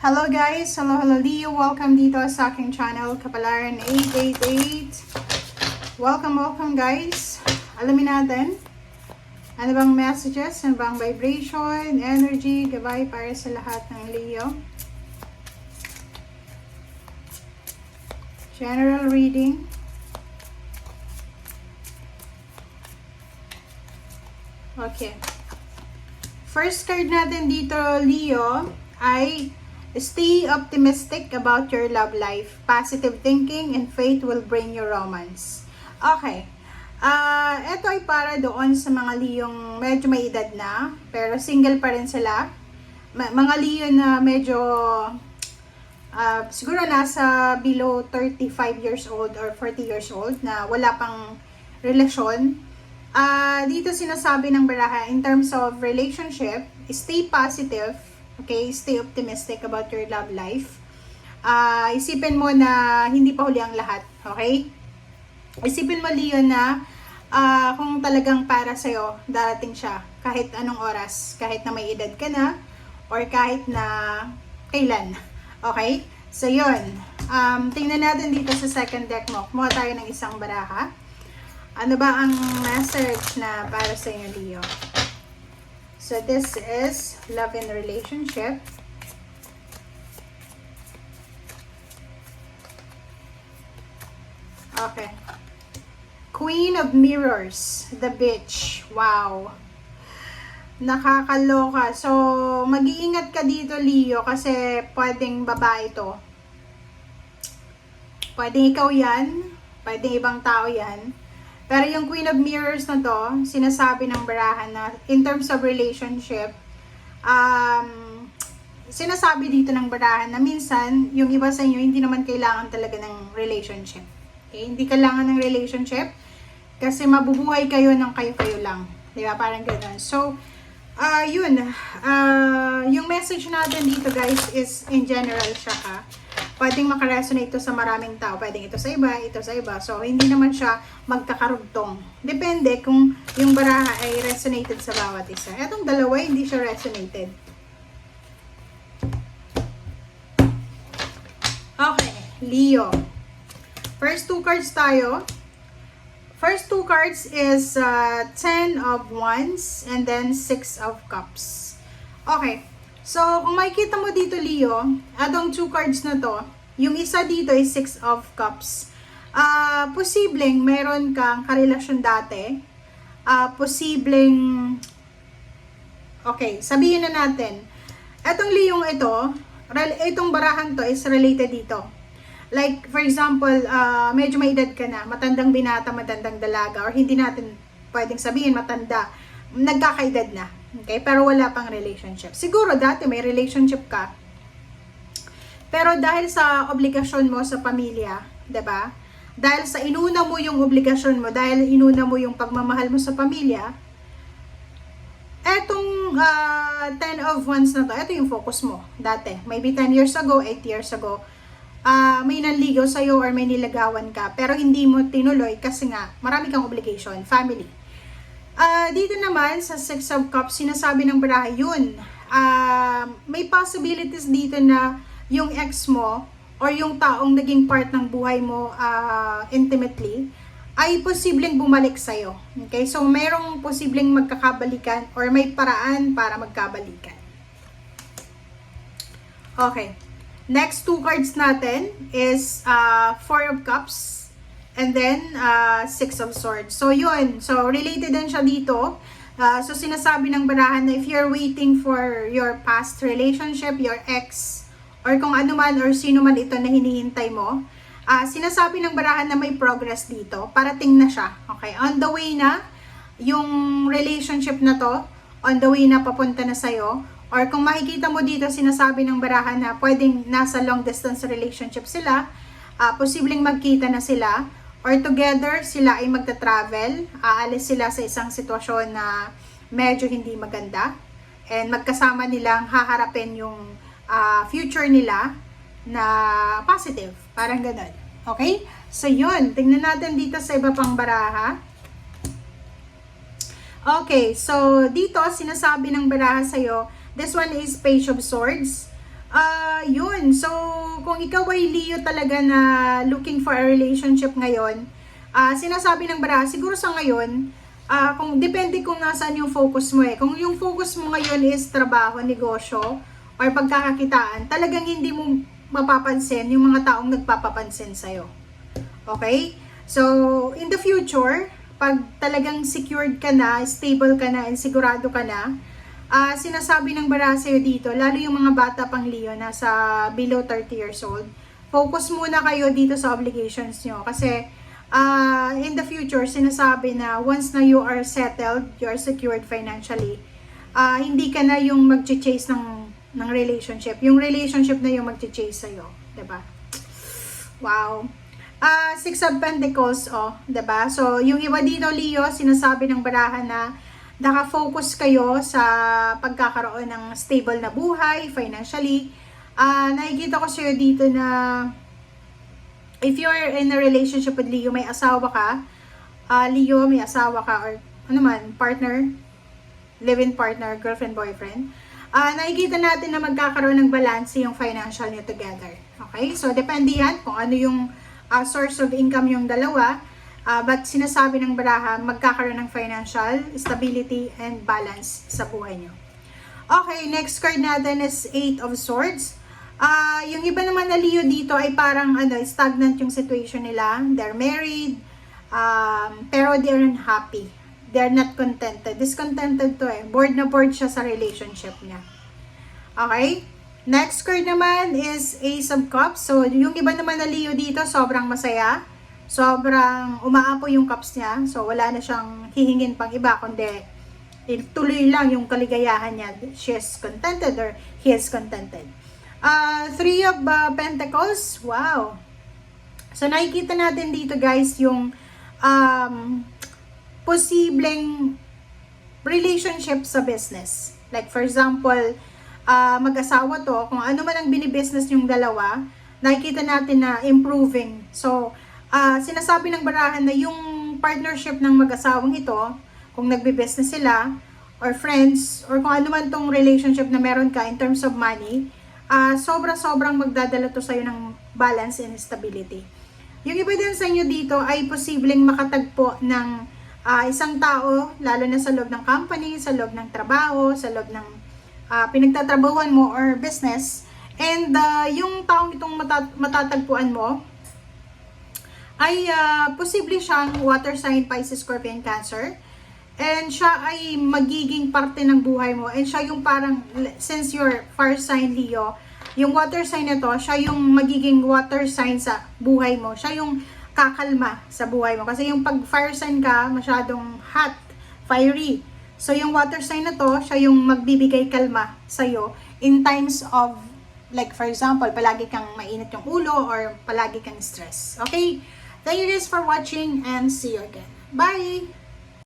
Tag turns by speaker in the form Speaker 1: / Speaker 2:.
Speaker 1: Hello guys! Hello Leo! Welcome dito sa aking channel, Kapalaran 888. Welcome guys! Alamin natin, ano bang messages, ano bang vibration, energy, gabay para sa lahat ng Leo. General reading. Okay. First card natin dito, Leo, ay stay optimistic about your love life. Positive thinking and faith will bring you romance. Okay. Ito ay para doon sa mga Leong medyo may edad na, pero single pa rin sila. Mga Leo na medyo siguro nasa below 35 years old or 40 years old na wala pang relasyon. Dito sinasabi ng baraha, in terms of relationship, stay positive. Okay, stay optimistic about your love life. Isipin mo na hindi pa huli ang lahat. Okay? Isipin mo, Leo, na kung talagang para sa'yo, darating siya. Kahit anong oras. Kahit na may edad ka na, or kahit na kailan. Okay? So, yun. Tingnan natin dito sa second deck mo. Kumuha tayo ng isang baraha. Ano ba ang message na para sa inyo, Leo? So, this is love and relationship. Okay. Queen of Mirrors, the Bitch. Wow. Nakakaloka. So, mag-iingat ka dito, Leo, kasi pwedeng babae to. Pwedeng ikaw yan. Pwedeng ibang tao yan. Pero yung Queen of Mirrors na to, sinasabi ng barahan na in terms of relationship, sinasabi dito ng barahan na minsan, yung iba sa inyo, hindi naman kailangan talaga ng relationship. Okay? Hindi kailangan ng relationship kasi mabubuhay kayo ng kayo-kayo lang. Diba? Parang gano'n. So, yun. Yung message natin dito, guys, is in general siya, ha? Pwedeng makaresonate ito sa maraming tao. Pwedeng ito sa iba, ito sa iba. So, hindi naman siya magkakarugtong. Depende kung yung baraha ay resonated sa bawat isa. Etong dalawa, hindi siya resonated. Okay, Leo. First two cards tayo. First two cards is 10 of Wands and then 6 of Cups. Okay. So, kung makikita mo dito, Leo, atong two cards na to, yung isa dito is 6 of Cups. Posibleng meron kang karelasyon dati. Posibleng, okay, sabihin na natin, etong Leong ito, itong barahan to is related dito. Like, for example, medyo may edad ka na, matandang binata, matandang dalaga, or hindi natin pwedeng sabihin matanda, nagkakaedad na. Okay? Pero wala pang relationship. Siguro dati may relationship ka. Pero dahil sa obligasyon mo sa pamilya, 'di ba? Dahil sa inuna mo yung obligasyon mo, dahil inuna mo yung pagmamahal mo sa pamilya, etong 10 of Wands na to, ito yung focus mo dati. Maybe 10 years ago, 8 years ago, may nanligaw sa'yo or may nilagawan ka, pero hindi mo tinuloy kasi nga, marami kang obligation, family. Dito naman sa 6 of Cups, sinasabi ng baraha yun. May possibilities dito na yung ex mo or yung taong naging part ng buhay mo intimately ay posibleng bumalik sa'yo. Okay? So, mayroong posibleng magkakabalikan or may paraan para magkabalikan. Okay. Next two cards natin is 4 of Cups. And then, 6 of Swords. So, yun. So, related din siya dito. So, sinasabi ng barahan na if you're waiting for your past relationship, your ex, or kung ano man or sino man ito na hinihintay mo, sinasabi ng barahan na may progress dito. Parating na siya. Okay? On the way na, yung relationship na to, on the way na papunta na sa'yo. Or kung makikita mo dito, sinasabi ng barahan na pwedeng nasa long distance relationship sila, posibleng magkita na sila, or together sila ay magta-travel, aalis sila sa isang sitwasyon na medyo hindi maganda, and magkasama nilang haharapin yung future nila na positive, parang ganun. Okay? So yun, tingnan natin dito sa iba pang baraha. Okay, so dito sinasabi ng baraha sa'yo, this one is Page of Swords. Yun. So, kung ikaw ay Leo talaga na looking for a relationship ngayon, sinasabi ng bara, siguro sa ngayon, kung depende kung nasaan yung focus mo eh. Kung yung focus mo ngayon is trabaho, negosyo, or pagkakakitaan, talagang hindi mo mapapansin yung mga taong nagpapapansin sa'yo. Okay? So, in the future, pag talagang secured ka na, stable ka na, and sigurado ka na, sinasabi ng bara sa'yo dito, lalo yung mga bata pang Leo na sa below 30 years old, focus muna kayo dito sa obligations nyo. Kasi, in the future, sinasabi na once na you are settled, you are secured financially, hindi ka na yung mag-chase ng relationship. Yung relationship na yung mag-chase sa'yo. Diba? Wow. Six of Pentacles, diba? So, yung iba dito, Leo, sinasabi ng barahan na naka-focus kayo sa pagkakaroon ng stable na buhay, financially. Nakikita ko sa'yo dito na if you're in a relationship with Leo, may asawa ka, Leo, may asawa ka, or ano man, partner, live-in partner, girlfriend, boyfriend, nakikita natin na magkakaroon ng balance yung financial niyo together. Okay? So, depende yan kung ano yung source of income yung dalawa. But sinasabi ng baraha, magkakaroon ng financial stability and balance sa buhay nyo. Okay, next card natin is 8 of Swords. Yung iba naman na Leo dito ay parang stagnant yung situation nila. They're married, pero they're unhappy. They're not contented. Discontented to eh. Bored na bored siya sa relationship niya. Okay? Next card naman is Ace of Cups. So, yung iba naman na Leo dito, sobrang masaya. Sobrang umaapo yung cups niya. So, wala na siyang hihingin pang iba, kundi tuloy lang yung kaligayahan niya. She is contented or he is contented. Three of Pentacles. Wow. So, nakikita natin dito guys yung posibleng relationship sa business. Like for example, mag-asawa to, kung ano man ang binibusiness yung dalawa, nakikita natin na improving. So, sinasabi ng barahan na yung partnership ng mag-asawang ito, kung nagbe-business sila, or friends, or kung ano man tong relationship na meron ka in terms of money, sobrang magdadala to sa'yo ng balance and stability. Yung iba din sa inyo dito ay posibleng makatagpo ng isang tao, lalo na sa loob ng company, sa loob ng trabaho, sa loob ng pinagtatrabahuan mo or business. And yung taong itong matatagpuan mo ay posible siyang water sign, Pisces, Scorpion, Cancer. And siya ay magiging parte ng buhay mo. And siya yung parang, since you're fire sign Leo, yung water sign na to, siya yung magiging water sign sa buhay mo. Siya yung kakalma sa buhay mo. Kasi yung pag fire sign ka, masyadong hot, fiery. So yung water sign na to, siya yung magbibigay kalma sa'yo in times of, like for example, palagi kang mainit yung ulo or palagi kang stress. Okay? Thank you guys for watching and see you again. Bye!